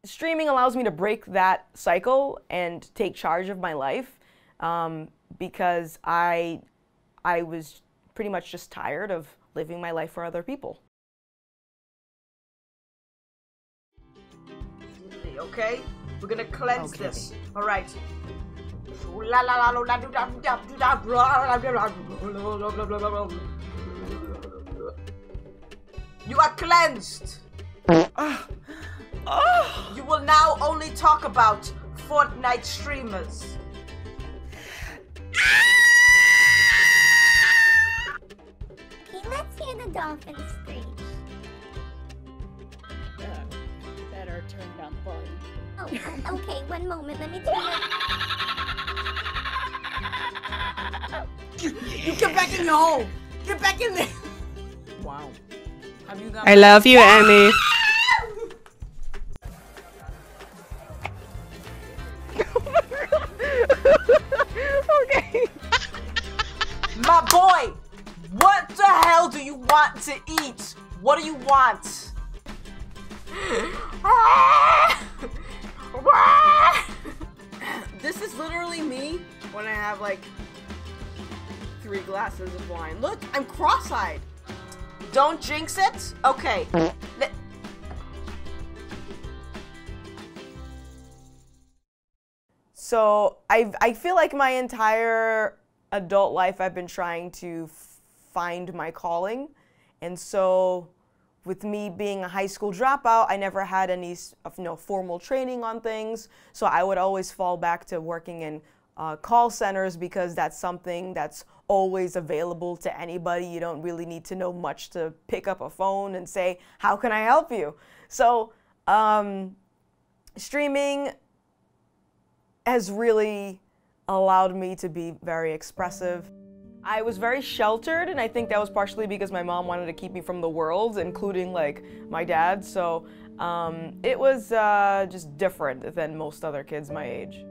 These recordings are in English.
streaming allows me to break that cycle and take charge of my life, because I was pretty much just tired of living my life for other people. Okay? We're gonna cleanse this. All right. You are cleansed. You will now only talk about Fortnite streamers. Okay, let's hear the dolphin screech. Better turn down the volume. Oh, okay, one moment, let me turn it. You get back in your hole. Get back in there. Wow. Have you got I love you, Emmy. Okay. My boy, what the hell do you want to eat? What do you want? This is literally me when I have like 3 glasses of wine. Look, I'm cross-eyed. Don't jinx it. Okay. So I feel like my entire adult life I've been trying to find my calling, and so with me being a high school dropout, I never had any formal training on things, so I would always fall back to working in call centers because that's something that's always available to anybody. You don't really need to know much to pick up a phone and say, how can I help you? So streaming has really allowed me to be very expressive. I was very sheltered, and I think that was partially because my mom wanted to keep me from the world, including like my dad. So it was just different than most other kids my age.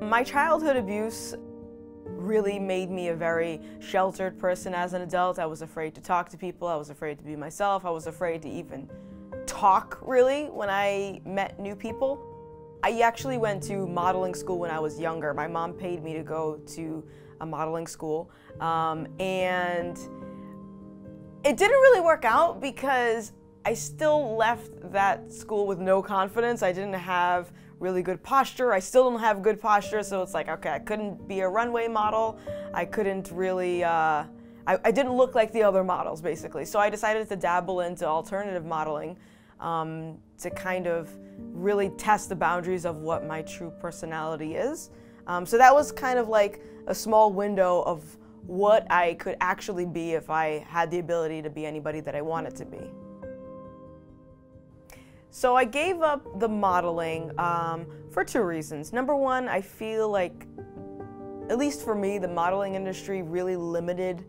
My childhood abuse really made me a very sheltered person as an adult. I was afraid to talk to people. I was afraid to be myself. I was afraid to even talk, really, when I met new people. I actually went to modeling school when I was younger. My mom paid me to go to a modeling school, and it didn't really work out because I still left that school with no confidence. I didn't have really good posture. I still don't have good posture, so it's like, okay, I couldn't be a runway model. I couldn't really, I didn't look like the other models, basically. So I decided to dabble into alternative modeling to kind of really test the boundaries of what my true personality is. So that was kind of like a small window of what I could actually be if I had the ability to be anybody that I wanted to be. So I gave up the modeling for 2 reasons. Number one, I feel like, at least for me, the modeling industry really limited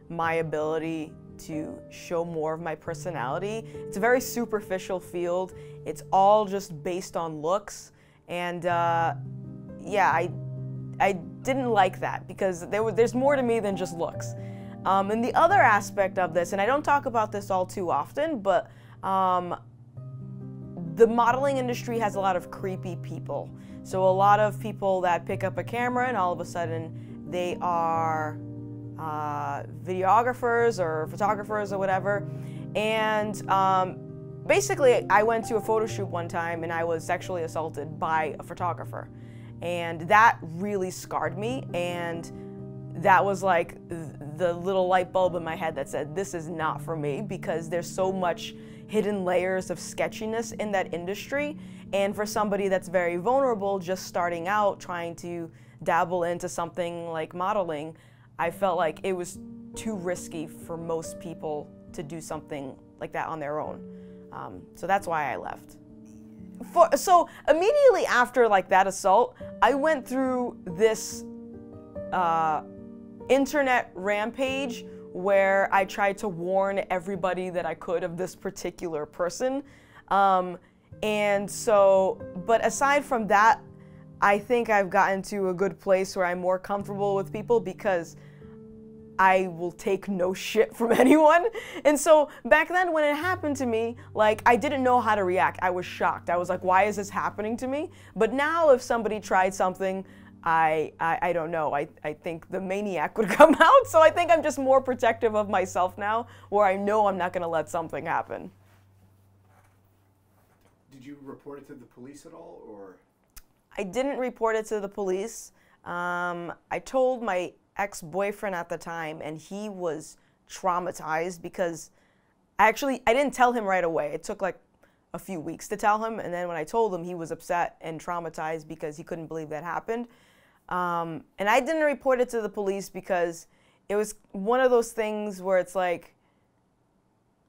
my ability to show more of my personality. It's a very superficial field. It's all just based on looks, and yeah, I didn't like that because there's more to me than just looks. And the other aspect of this, and I don't talk about this all too often, but the modeling industry has a lot of creepy people. So a lot of people that pick up a camera and all of a sudden they are videographers or photographers or whatever. And basically I went to a photo shoot one time and I was sexually assaulted by a photographer. And that really scarred me, and that was like the little light bulb in my head that said, this is not for me, because there's so much hidden layers of sketchiness in that industry. And for somebody that's very vulnerable, just starting out, trying to dabble into something like modeling, I felt like it was too risky for most people to do something like that on their own. So that's why I left. So immediately after like that assault, I went through this internet rampage where I tried to warn everybody that I could of this particular person. And so, but aside from that, I think I've gotten to a good place where I'm more comfortable with people, because I will take no shit from anyone. And so back then when it happened to me, like, I didn't know how to react. I was shocked. I was like, why is this happening to me? But now if somebody tried something, I don't know, I think the maniac would come out. So I think I'm just more protective of myself now, where I know I'm not gonna let something happen. Did you report it to the police at all, or? I didn't report it to the police. I told my ex-boyfriend at the time, and he was traumatized because I didn't tell him right away. It took like a few weeks to tell him, and then when I told him, he was upset and traumatized because he couldn't believe that happened. And I didn't report it to the police because it was one of those things where it's like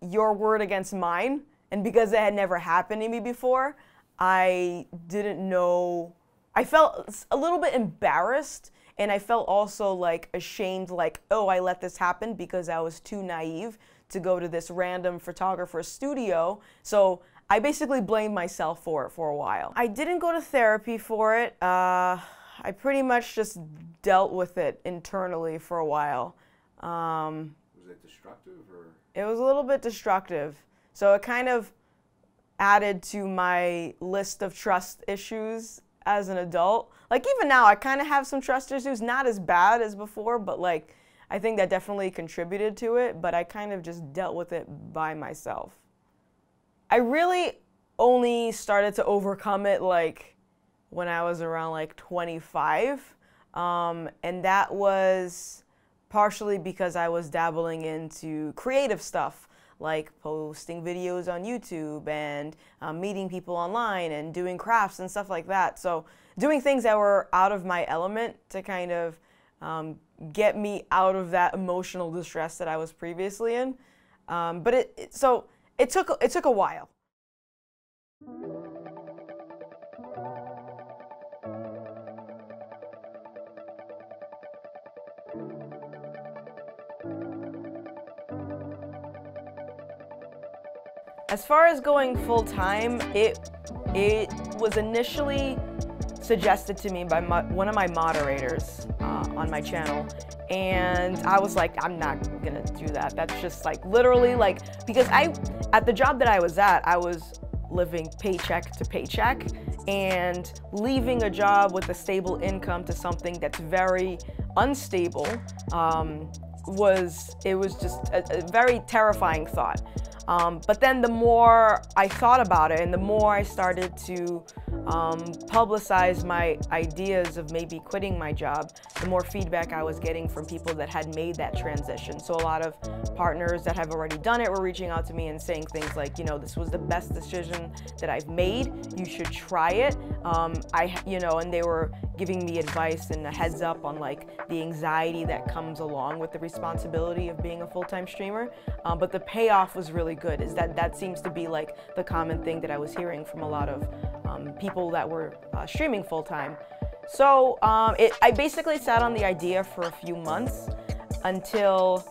your word against mine, and because it had never happened to me before, I didn't know. I felt a little bit embarrassed, and I felt also like ashamed, like, oh, I let this happen because I was too naive to go to this random photographer's studio. So I basically blamed myself for it for a while. I didn't go to therapy for it. I pretty much just dealt with it internally for a while. Was it destructive, or? It was a little bit destructive. So it kind of added to my list of trust issues as an adult. Like, even now, I kind of have some trust issues, not as bad as before, but like, I think that definitely contributed to it, but I kind of just dealt with it by myself. I really only started to overcome it like when I was around like 25, and that was partially because I was dabbling into creative stuff, like posting videos on YouTube and meeting people online and doing crafts and stuff like that. So doing things that were out of my element to kind of get me out of that emotional distress that I was previously in. But it took a while. As far as going full-time, it was initially suggested to me by one of my moderators on my channel, and I was like, I'm not gonna do that. That's just like literally like, because at the job that I was at, I was living paycheck to paycheck, and leaving a job with a stable income to something that's very unstable was just a very terrifying thought. But then the more I thought about it and the more I started to publicize my ideas of maybe quitting my job, the more feedback I was getting from people that had made that transition. So a lot of partners that have already done it were reaching out to me and saying things like, you know, this was the best decision that I've made. You should try it. And they were giving me advice and a heads up on like the anxiety that comes along with the responsibility of being a full-time streamer. But the payoff was really good. Is that seems to be like the common thing that I was hearing from a lot of people that were streaming full-time. So I basically sat on the idea for a few months until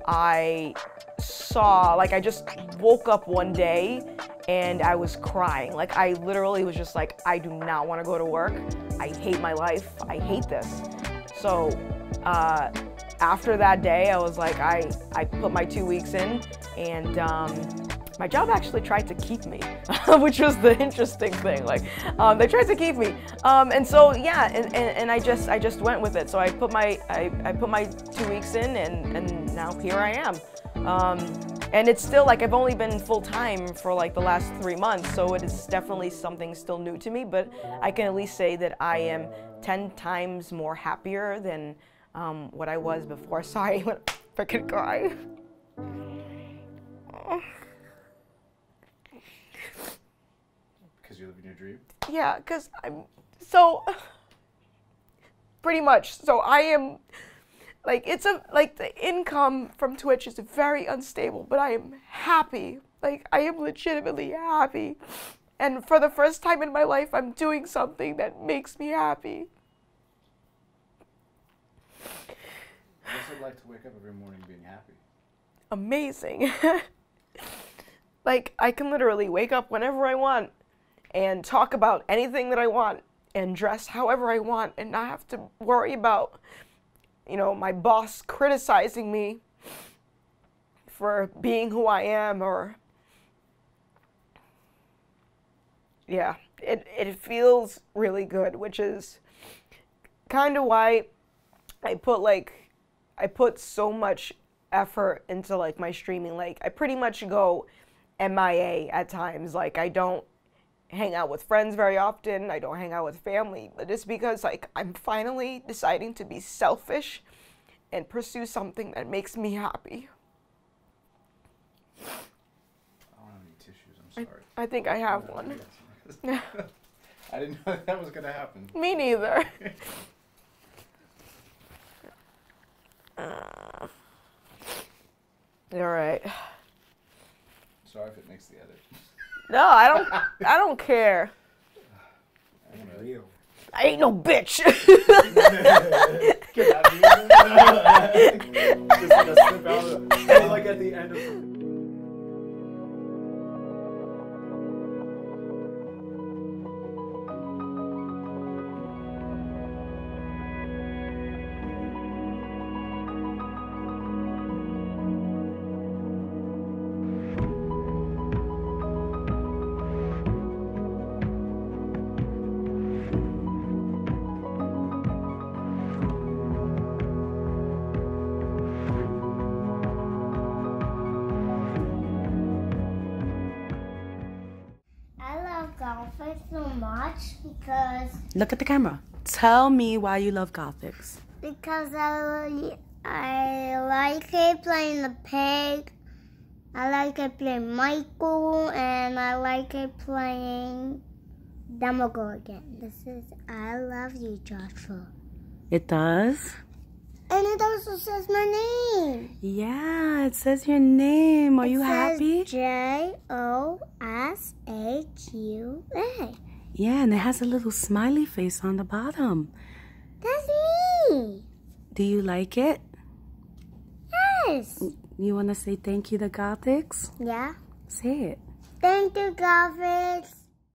I saw, like, I just woke up one day and I was crying. Like, I literally was just like, I do not want to go to work. I hate my life. I hate this. So after that day, I was like, I put my 2 weeks in, and my job actually tried to keep me, which was the interesting thing. Like, they tried to keep me, and so yeah, and I just went with it. So I put my 2 weeks in, and now here I am. And it's still like I've only been full-time for like the last 3 months, so it is definitely something still new to me, but I can at least say that I am 10 times more happier than what I was before. Sorry, I'm gonna freaking cry. Because you're living your dream? Yeah, because I'm so, pretty much, so I am, like, the income from Twitch is very unstable, but I am happy. Like, I am legitimately happy. And for the first time in my life, I'm doing something that makes me happy. What's it like to wake up every morning being happy? Amazing. Like, I can literally wake up whenever I want and talk about anything that I want and dress however I want and not have to worry about you know, my boss criticizing me for being who I am, or yeah, it feels really good, which is kind of why I put so much effort into like my streaming. Like I pretty much go MIA at times. Like I don't hang out with friends very often. I don't hang out with family, but it's because like I'm finally deciding to be selfish and pursue something that makes me happy. I don't have any tissues, I'm sorry. I think I have one. I didn't know that was going to happen. Me neither. All right. Sorry if it makes the edit. No, I don't care. Real. I ain't no bitch. Get out of here. Just gonna slip out like at the end of Gothix so much because Look at the camera. Tell me why you love Gothix. I like it playing the pig. I like it playing Michael, and I like it playing. Then we'll go again. This is I love you, Joshua. It does? And it also says my name. Yeah, it says your name. Are you happy? Joshua. Yeah, and it has a little smiley face on the bottom. That's me. Do you like it? Yes. You want to say thank you to Gothix? Yeah. Say it. Thank you, Gothix.